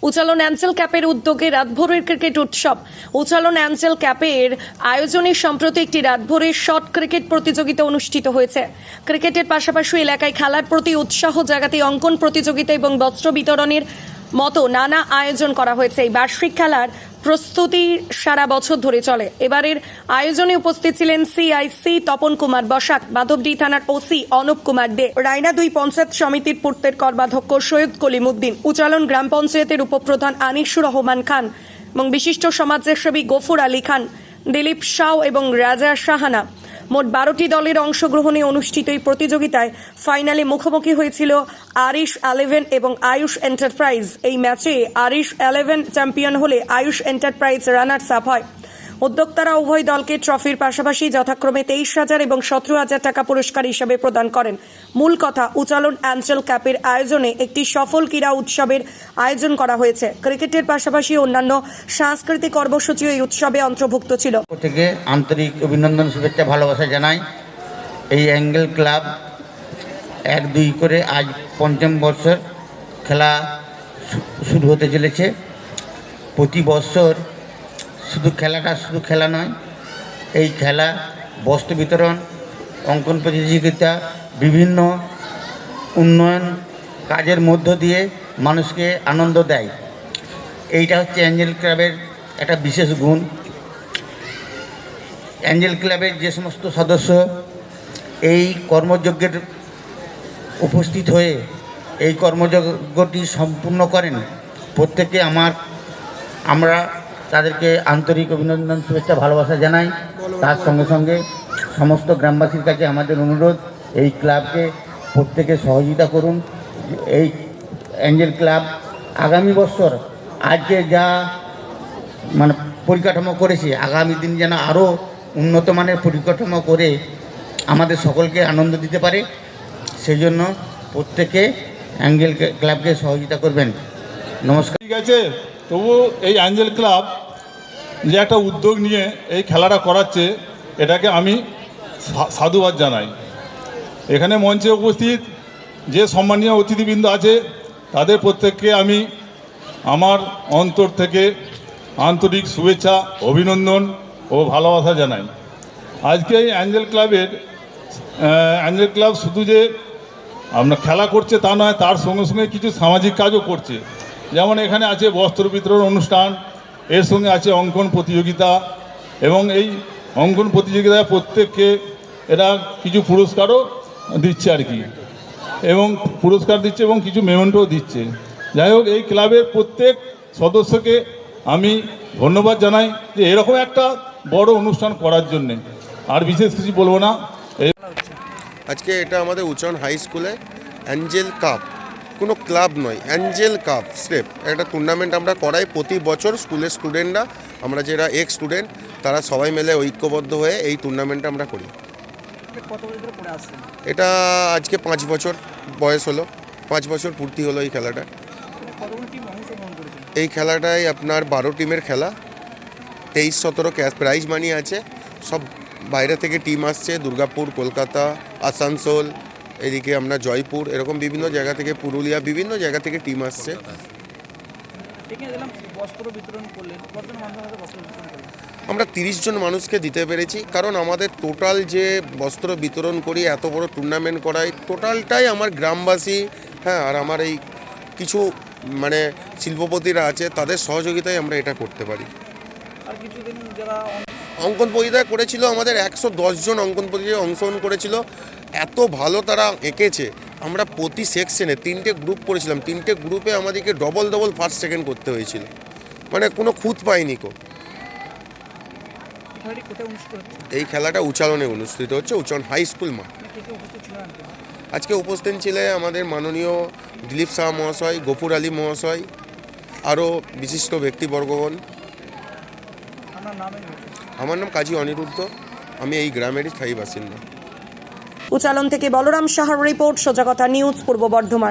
Uchalan Angel ক্যাপের উদ্যোগে রাতভরের cricket উৎসব। Uchalan Angel ক্যাপের আয়োজনে সম্প্রতি একটি রাতভরের শর্ট ক্রিকেট প্রতিযোগিতা অনুষ্ঠিত হয়েছে। ক্রিকেটের পাশাপাশি এলাকায় খেলার প্রতি উৎসাহ জাগাতে অঙ্কন প্রতিযোগিতা এবং বস্ত্র বিতরণের মতো নানা আয়োজন করা হয়েছে। এই বার্ষিক খেলার প্রস্তুতি সারা বছর ধরে চলে। এবারের আয়োজনে উপস্থিত ছিলেন সিআইসি তপন কুমার বসাক, মাধবডি থানার ওসি অনুপ কুমার দে, রায়না 2 পঞ্চায়েত সমিতির পূর্তের কর্মাধ্যক্ষ সৈয়দ কলিমুদ্দিন, উচালন গ্রাম পঞ্চায়েতের উপপ্রধান আনিসুর রহমান খান এবং বিশিষ্ট সমাজসেবী গফুর আলী খান, দিলীপ শাহ এবং রাজা সাহানা। মোট 12টি দলের অংশগ্রহণে অনুষ্ঠিত এই প্রতিযোগিতায় ফাইনালে মুখোমুখি হয়েছিল আরিশ 11 এবং আয়ুষ এন্টারপ্রাইজ। এই ম্যাচে আরিশ 11 চ্যাম্পিয়ন হলে আয়ুষ এন্টারপ্রাইজ রানার্স আপ হয়। উদ্যোক্তারা উভয় দলকে ট্রফির পাশাপাশি যথাক্রমে 23,000 এবং 17,000 টাকা পুরস্কার হিসেবে প্রদান করেন। মূল কথা, উচালন অ্যাঞ্জেল ক্যাপের আয়োজনে একটি সফল ক্রীড়া উৎসবের আয়োজন করা হয়েছে। ক্রিকেটের পাশাপাশি অন্যান্য সাংস্কৃতিক কর্মসূচিও এই উৎসবে অন্তর্ভুক্ত ছিল। থেকে আন্তরিক অভিনন্দন, শুভেচ্ছা, ভালোবাসা জানাই। এই অ্যাঞ্জেল ক্লাব 1-2 করে আজ 5ম বর্ষর খেলা শুরু হতে চলেছে। প্রতি বছর শুধু খেলা নয়, এই খেলা বস্ত্র বিতরণ, অঙ্কন প্রতিযোগিতা, বিভিন্ন উন্নয়ন কাজের মধ্য দিয়ে মানুষকে আনন্দ দেয়। এইটা হচ্ছে অ্যাঞ্জেল ক্লাবের একটা বিশেষ গুণ। অ্যাঞ্জেল ক্লাবের যে সমস্ত সদস্য এই কর্মযজ্ঞের উপস্থিত হয়ে এই কর্মযজ্ঞটি সম্পূর্ণ করেন, প্রত্যেকে আমরা তাদেরকে আন্তরিক অভিনন্দন, শুভেচ্ছা, ভালোবাসা জানাই। তার সঙ্গে সঙ্গে সমস্ত গ্রামবাসীর কাছে আমাদের অনুরোধ, এই ক্লাবকে প্রত্যেকে সহযোগিতা করুন। এই অ্যাঞ্জেল ক্লাব আগামী বছর আজকে যা পরিকাঠামো করেছে, আগামী দিন যেন আরও উন্নত মানের পরিকাঠামো করে আমাদের সকলকে আনন্দ দিতে পারে। সেই জন্য প্রত্যেকে অ্যাঞ্জেল ক্লাবকে সহযোগিতা করবেন। নমস্কার। ঠিক আছে, তবু এই অ্যাঞ্জেল ক্লাব যে একটা উদ্যোগ নিয়ে এই খেলাটা করাচ্ছে, এটাকে আমি সাধুবাদ জানাই। এখানে মঞ্চে উপস্থিত যে সম্মানীয় অতিথিবৃন্দ আছে, তাদের প্রত্যেককে আমি আমার অন্তর থেকে আন্তরিক শুভেচ্ছা, অভিনন্দন ও ভালোবাসা জানাই। আজকে এই অ্যাঞ্জেল ক্লাব শুধু যে আপনার খেলা করছে তা নয়, তার সঙ্গে সঙ্গে কিছু সামাজিক কাজও করছে। যেমন এখানে আছে বস্ত্র বিতরণ অনুষ্ঠান, এর সঙ্গে আছে অঙ্কন প্রতিযোগিতা, এবং এই অঙ্কন প্রতিযোগিতায় প্রত্যেককে এরা কিছু পুরস্কারও দিচ্ছে আর কি, এবং পুরস্কার দিচ্ছে এবং কিছু মেমেন্টও দিচ্ছে। যাই হোক, এই ক্লাবের প্রত্যেক সদস্যকে আমি ধন্যবাদ জানাই যে এরকম একটা বড় অনুষ্ঠান করার জন্যে। আর বিশেষ কিছু বলবো না। আজকে এটা আমাদের উচালন হাই স্কুলে অ্যাঞ্জেল কাপ, কোনো ক্লাব নয়, অ্যাঞ্জেল কাপ স্রেফ একটা টুর্নামেন্ট আমরা করাই প্রতি বছর। স্কুলের স্টুডেন্টরা, আমরা যারা এক্স স্টুডেন্ট, তারা সবাই মিলে ঐক্যবদ্ধ হয়ে এই টুর্নামেন্টটা আমরা করি। এটা আজকে 5 বছর বয়স হলো, 5 বছর পূর্তি হলো এই খেলাটা। এই খেলাটায় আপনার 12 টিমের খেলা, 23-17 ক্যাশ প্রাইজ মানি আছে। সব বাইরে থেকে টিম আসছে, দুর্গাপুর, কলকাতা, আসানসোল, এদিকে আমরা জয়পুর, এরকম বিভিন্ন জায়গা থেকে, পুরুলিয়া, বিভিন্ন জায়গা থেকে টিম আসছে। আমরা 30 জন মানুষকে দিতে পেরেছি, কারণ আমাদের টোটাল যে বস্ত্র বিতরণ করি, এত বড় টুর্নামেন্ট করাই, টোটালটাই আমার গ্রামবাসী, হ্যাঁ, আর আমার এই কিছু শিল্পপতিরা আছে, তাদের সহযোগিতায় আমরা এটা করতে পারি। অঙ্কন প্রতিযোগিতা করেছিল আমাদের 110 জন অঙ্কন প্রতিযোগিতায় অংশগ্রহণ করেছিল। এত ভালো তারা এঁকেছে। আমরা প্রতি সেকশনে 3টে গ্রুপ করেছিলাম, 3টে গ্রুপে আমাদেরকে ডবল ফার্স্ট সেকেন্ড করতে হয়েছিল, কোনো খুঁত পাইনি কো। এই খেলাটা উচালনে অনুষ্ঠিত হচ্ছে, উচালন হাই স্কুল মাঠ। আজকে উপস্থিত ছিলেন আমাদের মাননীয় দিলীপ শাহ মহাশয়, গফুর আলী মহাশয়, আরও বিশিষ্ট ব্যক্তিবর্গগণ। আমার নাম কাজী অনিরুদ্ধ, আমি এই গ্রামেরই স্থায়ী বাসিন্দা। উচালন থেকে বলরাম সাহার রিপোর্ট, সোজা কথা নিউজ, পূর্ব বর্ধমান।